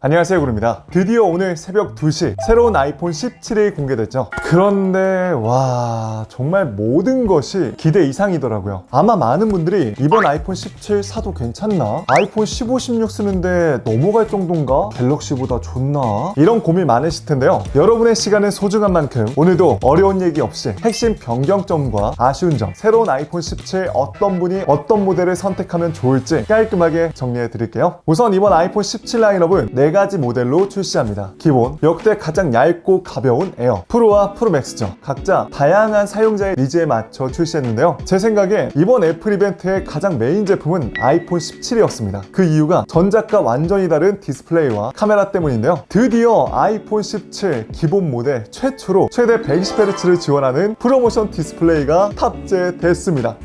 안녕하세요, 구루입니다. 드디어 오늘 새벽 2시 새로운 아이폰 17이 공개됐죠. 그런데 와, 정말 모든 것이 기대 이상이더라고요. 아마 많은 분들이 이번 아이폰 17 사도 괜찮나? 아이폰 15, 16 쓰는데 넘어갈 정도인가? 갤럭시보다 좋나? 이런 고민 많으실 텐데요. 여러분의 시간은 소중한 만큼 오늘도 어려운 얘기 없이 핵심 변경점과 아쉬운 점, 새로운 아이폰 17 어떤 분이 어떤 모델을 선택하면 좋을지 깔끔하게 정리해 드릴게요. 우선 이번 아이폰 17 라인업은 4가지 모델로 출시합니다. 기본, 역대 가장 얇고 가벼운 에어, 프로와 프로맥스죠. 각자 다양한 사용자의 니즈에 맞춰 출시했는데요. 제 생각에 이번 애플 이벤트의 가장 메인 제품은 아이폰 17이었습니다. 그 이유가 전작과 완전히 다른 디스플레이와 카메라 때문인데요. 드디어 아이폰 17 기본 모델 최초로 최대 120Hz를 지원하는 프로모션 디스플레이가 탑재됐습니다.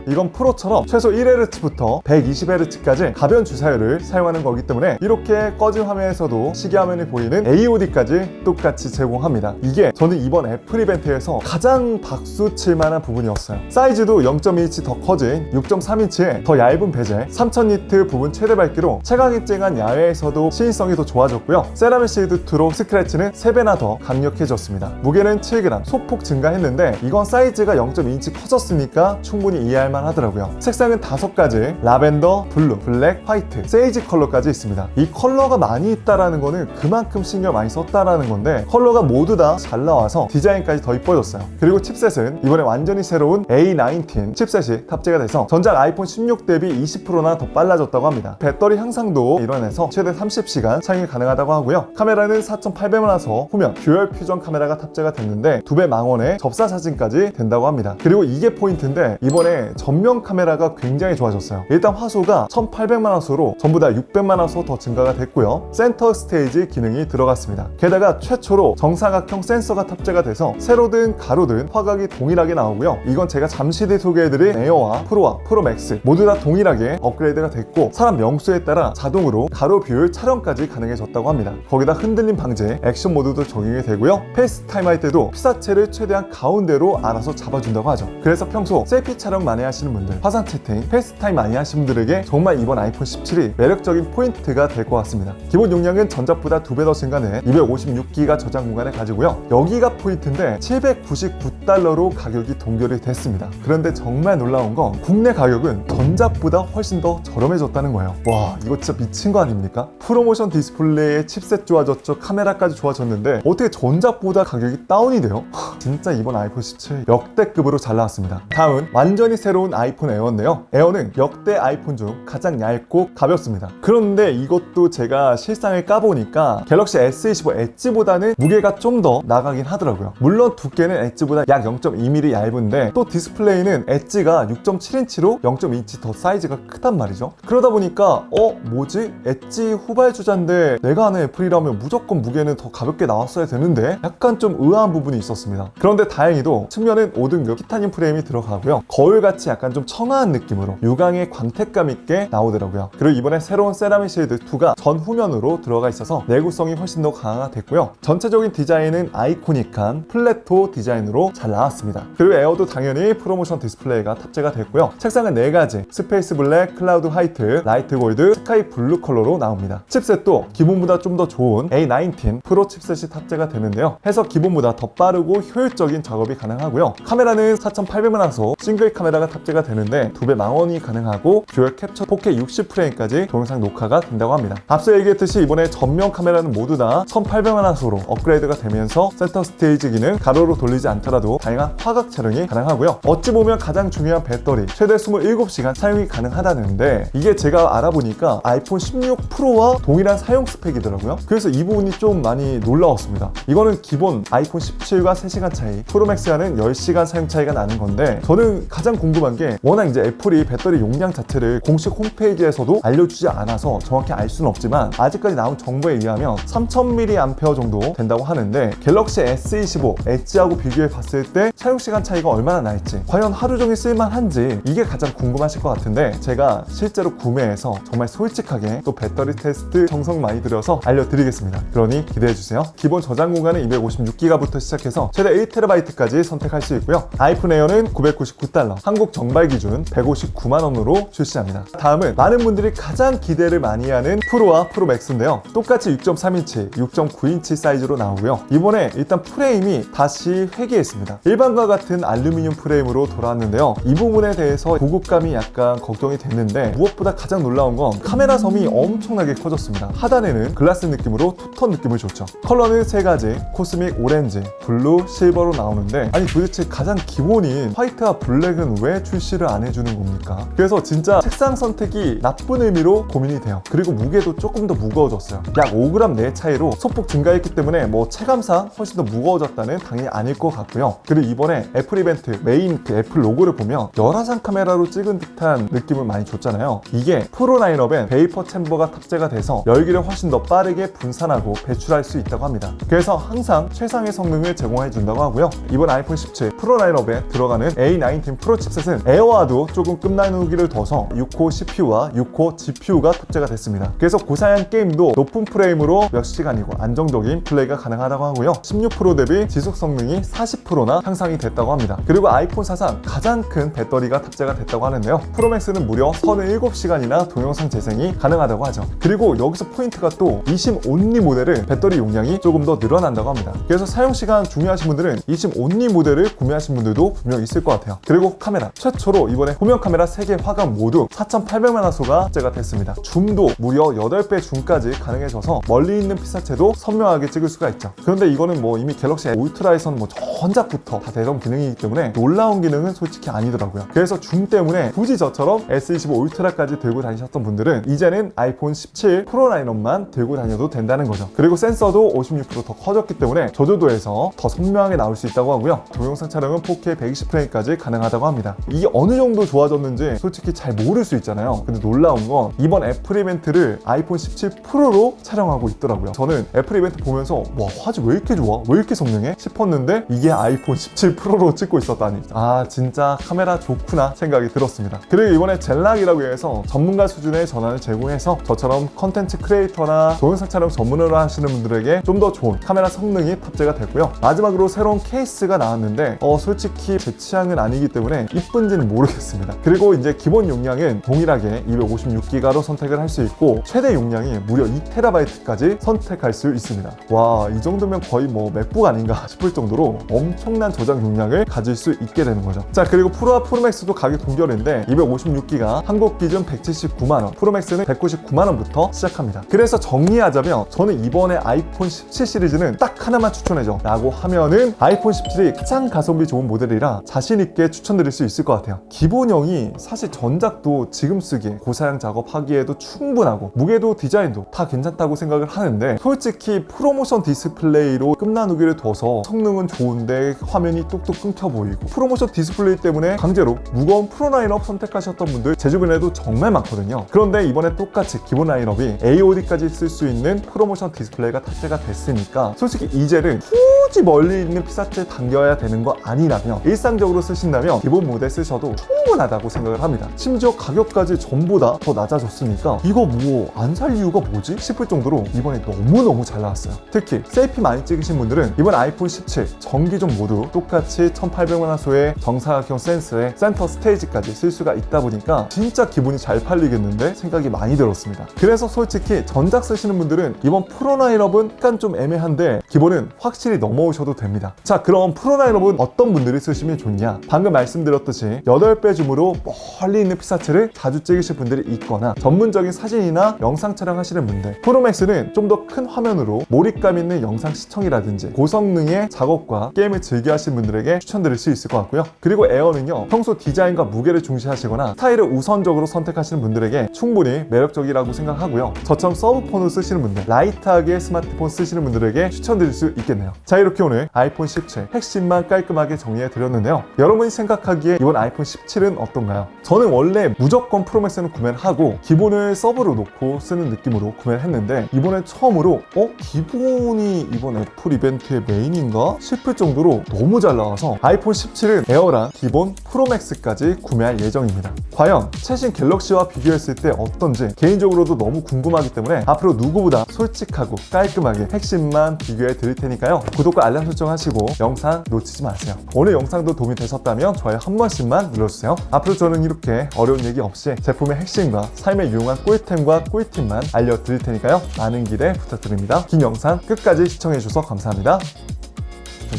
이건 프로처럼 최소 1Hz부터 120Hz까지 가변 주사율을 사용하는 거기 때문에 이렇게 꺼진 화면에서도 시계 화면이 보이는 AOD까지 똑같이 제공합니다. 이게 저는 이번 애플 이벤트에서 가장 박수 칠만한 부분이었어요. 사이즈도 0.2인치 더 커진 6.3인치의 더 얇은 베젤, 3000니트 부분 최대 밝기로 채광이 쨍한 야외에서도 시인성이 더 좋아졌고요. 세라믹 쉐이드 2로 스크래치는 3배나 더 강력해졌습니다. 무게는 7g, 소폭 증가했는데 이건 사이즈가 0.2인치 커졌으니까 충분히 이해할 하더라고요. 색상은 5가지, 라벤더, 블루, 블랙, 화이트, 세이지 컬러까지 있습니다. 이 컬러가 많이 있다라는 거는 그만큼 신경 많이 썼다라는 건데 컬러가 모두 다 잘 나와서 디자인까지 더 이뻐졌어요. 그리고 칩셋은 이번에 완전히 새로운 A19 칩셋이 탑재가 돼서 전작 아이폰 16 대비 20%나 더 빨라졌다고 합니다. 배터리 향상도 일환해서 최대 30시간 사용이 가능하다고 하고요. 카메라는 4800만화소 후면 듀얼 퓨전 카메라가 탑재가 됐는데 2배 망원의 접사 사진까지 된다고 합니다. 그리고 이게 포인트인데 이번에 전면 카메라가 굉장히 좋아졌어요. 일단 화소가 1800만화소로 전부 다 600만화소 더 증가가 됐고요. 센터 스테이지 기능이 들어갔습니다. 게다가 최초로 정사각형 센서가 탑재가 돼서 세로든 가로든 화각이 동일하게 나오고요. 이건 제가 잠시 뒤에 소개해드릴 에어와 프로와 프로맥스 모두 다 동일하게 업그레이드가 됐고 사람 명수에 따라 자동으로 가로 비율 촬영까지 가능해졌다고 합니다. 거기다 흔들림 방지 액션 모드도 적용이 되고요. 페이스타임 할 때도 피사체를 최대한 가운데로 알아서 잡아준다고 하죠. 그래서 평소 셀피 촬영 많이 하시는 분들, 화상 채팅, 페이스타임 많이 하시는 분들에게 정말 이번 아이폰 17이 매력적인 포인트가 될 것 같습니다. 기본 용량은 전작보다 2배 더 증가된 256GB 저장 공간을 가지고요. 여기가 포인트인데 799달러로 가격이 동결이 됐습니다. 그런데 정말 놀라운 건 국내 가격은 전작보다 훨씬 더 저렴해졌다는 거예요. 와, 이거 진짜 미친 거 아닙니까? 프로모션 디스플레이에 칩셋 좋아졌죠, 카메라까지 좋아졌는데 어떻게 전작보다 가격이 다운이 돼요? 진짜 이번 아이폰 17 역대급으로 잘 나왔습니다. 다음은 완전히 새로운 아이폰 에어인데요. 에어는 역대 아이폰 중 가장 얇고 가볍습니다. 그런데 이것도 제가 실상을 까보니까 갤럭시 S25 엣지보다는 무게가 좀 더 나가긴 하더라고요. 물론 두께는 엣지보다 약 0.2mm 얇은데 또 디스플레이는 엣지가 6.7인치로 0.2인치 더 사이즈가 크단 말이죠. 그러다 보니까 뭐지? 엣지 후발주자인데 내가 아는 애플이라면 무조건 무게는 더 가볍게 나왔어야 되는데 약간 좀 의아한 부분이 있었습니다. 그런데 다행히도 측면은 5등급 티타늄 프레임이 들어가고요. 거울같이 약간 좀 청아한 느낌으로 유광의 광택감 있게 나오더라고요. 그리고 이번에 새로운 세라믹 쉐이드 2가 전후면으로 들어가 있어서 내구성이 훨씬 더 강화가 됐고요. 전체적인 디자인은 아이코닉한 플래토 디자인으로 잘 나왔습니다. 그리고 에어도 당연히 프로모션 디스플레이가 탑재가 됐고요. 색상은 4가지, 스페이스 블랙, 클라우드 화이트, 라이트 골드, 스카이 블루 컬러로 나옵니다. 칩셋도 기본보다 좀 더 좋은 A19 프로 칩셋이 탑재가 되는데요. 해서 기본보다 더 빠르고 효율적인 작업이 가능하고요. 카메라는 4800만화소 싱글 카메라가 탑재가 되는데 2배 망원이 가능하고 듀얼 캡처 4K 60프레임까지 동영상 녹화가 된다고 합니다. 앞서 얘기했듯이 이번에 전면 카메라는 모두 다 1800만화소로 업그레이드가 되면서 센터 스테이지 기능 가로로 돌리지 않더라도 다양한 화각 촬영이 가능하고요. 어찌 보면 가장 중요한 배터리 최대 27시간 사용이 가능하다는데 이게 제가 알아보니까 아이폰 16 프로와 동일한 사용 스펙이더라고요. 그래서 이 부분이 좀 많이 놀라웠습니다. 이거는 기본 아이폰 17과 3시간 차이, 프로맥스와는 10시간 사용 차이가 나는 건데 저는 가장 궁금한 게 워낙 이제 애플이 배터리 용량 자체를 공식 홈페이지에서도 알려주지 않아서 정확히 알 수는 없지만 아직까지 나온 정보에 의하면 3000mAh 정도 된다고 하는데 갤럭시 S25 엣지하고 비교해 봤을 때 사용시간 차이가 얼마나 날지 과연 하루 종일 쓸만한지 이게 가장 궁금하실 것 같은데 제가 실제로 구매해서 정말 솔직하게 또 배터리 테스트 정성 많이 들여서 알려드리겠습니다. 그러니 기대해주세요. 기본 저장 공간은 256GB부터 시작해서 최대 1TB까지 선택할 수 있고요. 아이폰 에어는 $999, 한국 한국 정발 기준 159만원으로 출시합니다. 다음은 많은 분들이 가장 기대를 많이 하는 프로와 프로맥스인데요. 똑같이 6.3인치, 6.9인치 사이즈로 나오고요. 이번에 일단 프레임이 다시 회귀했습니다. 일반과 같은 알루미늄 프레임으로 돌아왔는데요. 이 부분에 대해서 고급감이 약간 걱정이 됐는데 무엇보다 가장 놀라운 건 카메라 섬이 엄청나게 커졌습니다. 하단에는 글라스 느낌으로 투톤 느낌을 줬죠. 컬러는 세 가지, 코스믹 오렌지, 블루, 실버로 나오는데 아니 도대체 가장 기본인 화이트와 블랙은 왜 출시를 안 해주는 겁니까? 그래서 진짜 색상 선택이 나쁜 의미로 고민이 돼요. 그리고 무게도 조금 더 무거워졌어요. 약 5g 내 차이로 소폭 증가했기 때문에 뭐 체감상 훨씬 더 무거워졌다는 당연히 아닐 것 같고요. 그리고 이번에 애플 이벤트 메인 그 애플 로고를 보면 열화상 카메라로 찍은 듯한 느낌을 많이 줬잖아요. 이게 프로 라인업엔 베이퍼 챔버가 탑재가 돼서 열기를 훨씬 더 빠르게 분산하고 배출할 수 있다고 합니다. 그래서 항상 최상의 성능을 제공해 준다고 하고요. 이번 아이폰 17 프로 라인업에 들어가는 A19 프로 칩셋은 에어와도 조금 끝나누기를 둬서 6코 CPU와 6코 GPU가 탑재가 됐습니다. 그래서 고사양 게임도 높은 프레임으로 몇 시간이고 안정적인 플레이가 가능하다고 하고요. 16 프로 대비 지속 성능이 40%나 향상이 됐다고 합니다. 그리고 아이폰 사상 가장 큰 배터리가 탑재가 됐다고 하는데요. 프로맥스는 무려 37시간이나 동영상 재생이 가능하다고 하죠. 그리고 여기서 포인트가 또 eSIM 온리 모델은 배터리 용량이 조금 더 늘어난다고 합니다. 그래서 사용시간 중요하신 분들은 eSIM 온리 모델을 구매하신 분들도 분명 있을 것 같아요. 그리고 카메라 최초로 이번에 후면 카메라 3개 화각 모두 4800만화소가 탑재가 됐습니다. 줌도 무려 8배 줌까지 가능해져서 멀리 있는 피사체도 선명하게 찍을 수가 있죠. 그런데 이거는 뭐 이미 갤럭시 울트라에서는 뭐 전작부터 다 되던 기능이기 때문에 놀라운 기능은 솔직히 아니더라고요. 그래서 줌 때문에 굳이 저처럼 S25 울트라까지 들고 다니셨던 분들은 이제는 아이폰 17 프로 라인업만 들고 다녀도 된다는 거죠. 그리고 센서도 56%더 커졌기 때문에 저조도에서 더 선명하게 나올 수 있다고 하고요. 동영상 촬영은 4K 120프레임까지 가능하다고 합니다. 이게 어느 정도 좋아졌는지 솔직히 잘 모를 수 있잖아요. 근데 놀라운 건 이번 애플 이벤트를 아이폰 17 프로로 촬영하고 있더라고요. 저는 애플 이벤트 보면서 와 화질 왜 이렇게 좋아? 왜 이렇게 선명해? 싶었는데 이게 아이폰 17 프로로 찍고 있었다니 아 진짜 카메라 좋구나 생각이 들었습니다. 그리고 이번에 젤락이라고 해서 전문가 수준의 전환을 제공해서 저처럼 컨텐츠 크리에이터나 동영상 촬영 전문으로 하시는 분들에게 좀 더 좋은 카메라 성능이 탑재가 됐고요. 마지막으로 새로운 케이스가 나왔는데 솔직히 제 취향은 아니기 때문에 이쁜지는 모르겠습니다. 그리고 이제 기본 용량은 동일하게 256기가로 선택을 할 수 있고 최대 용량이 무려 2TB까지 선택할 수 있습니다. 와, 이 정도면 거의 뭐 맥북 아닌가 싶을 정도로 엄청난 저장 용량을 가질 수 있게 되는 거죠. 자, 그리고 프로와 프로맥스도 가격 동결인데 256기가 한국 기준 179만원, 프로맥스는 199만원부터 시작합니다. 그래서 정리하자면 저는 이번에 아이폰 17 시리즈는 딱 하나만 추천해줘 라고 하면은 아이폰 17이 가장 가성비 좋은 모델이라 자신있게 추천드릴 수 있을 것 같아요. 기본형이 사실 전작도 지금 쓰기에 고사양 작업하기에도 충분하고 무게도 디자인도 다 괜찮다고 생각을 하는데 솔직히 프로모션 디스플레이로 끝나누기를 둬서 성능은 좋은데 화면이 뚝뚝 끊겨 보이고 프로모션 디스플레이 때문에 강제로 무거운 프로 라인업 선택하셨던 분들 제 주변에도 정말 많거든요. 그런데 이번에 똑같이 기본 라인업이 AOD까지 쓸 수 있는 프로모션 디스플레이가 탑재가 됐으니까 솔직히 이제는 굳이 멀리 있는 피사체 당겨야 되는 거 아니라면 일상적으로 쓰신다면 기본 모델 쓰셔도 충분하다고 생각을 합니다. 심지어 가격까지 전보다 더 낮아졌으니까 이거 뭐 안 살 이유가 뭐지? 싶을 정도로 이번에 너무너무 잘 나왔어요. 특히 셀피 많이 찍으신 분들은 이번 아이폰 17 전기종 모두 똑같이 1800만화소의 정사각형 센서에 센터 스테이지까지 쓸 수가 있다 보니까 진짜 기분이 잘 팔리겠는데 생각이 많이 들었습니다. 그래서 솔직히 전작 쓰시는 분들은 이번 프로 라인업은 약간 좀 애매한데 기본은 확실히 넘어오셔도 됩니다. 자, 그럼 프로 라인업은 어떤 분들이 쓰시면 좋냐? 방금 말씀드렸듯이 8배 줌으로 멀리 있는 피사체를 자주 찍으실 분들이 있거나 전문적인 사진이나 영상 촬영하시는 분들, 프로맥스는 좀 더 큰 화면으로 몰입감 있는 영상 시청이라든지 고성능의 작업과 게임을 즐겨 하시는 분들에게 추천드릴 수 있을 것 같고요. 그리고 에어는요, 평소 디자인과 무게를 중시하시거나 스타일을 우선적으로 선택하시는 분들에게 충분히 매력적이라고 생각하고요. 저처럼 서브폰을 쓰시는 분들, 라이트하게 스마트폰 쓰시는 분들에게 추천드릴 수 있겠네요. 자, 이렇게 오늘 아이폰 17 핵심만 깔끔하게 정리해 드렸는데요. 여러분이 생각하기에 이번 아이폰 17은 어떤가요? 저는 원래 무조건 프로맥스는 구매를 하고 기본을 서브로 놓고 쓰는 느낌으로 구매를 했는데 이번에 처음으로 기본이 이번 애플 이벤트의 메인인가 싶을 정도로 너무 잘 나와서 아이폰 17은 에어랑 기본 프로맥스까지 구매할 예정입니다. 과연 최신 갤럭시와 비교했을 때 어떤지 개인적으로도 너무 궁금하기 때문에 앞으로 누구보다 솔직하고 깔끔하게 핵심만 비교해 드릴 테니까요. 구독 구독과 알람 설정하시고 영상 놓치지 마세요. 오늘 영상도 도움이 되셨다면 좋아요 한 번씩만 눌러주세요. 앞으로 저는 이렇게 어려운 얘기 없이 제품의 핵심과 삶에 유용한 꿀템과 꿀팁만 알려드릴 테니까요. 많은 기대 부탁드립니다. 긴 영상 끝까지 시청해주셔서 감사합니다.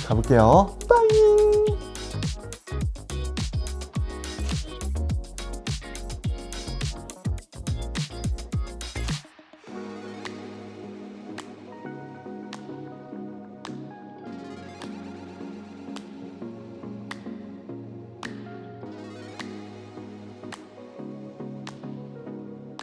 가볼게요. 빠이.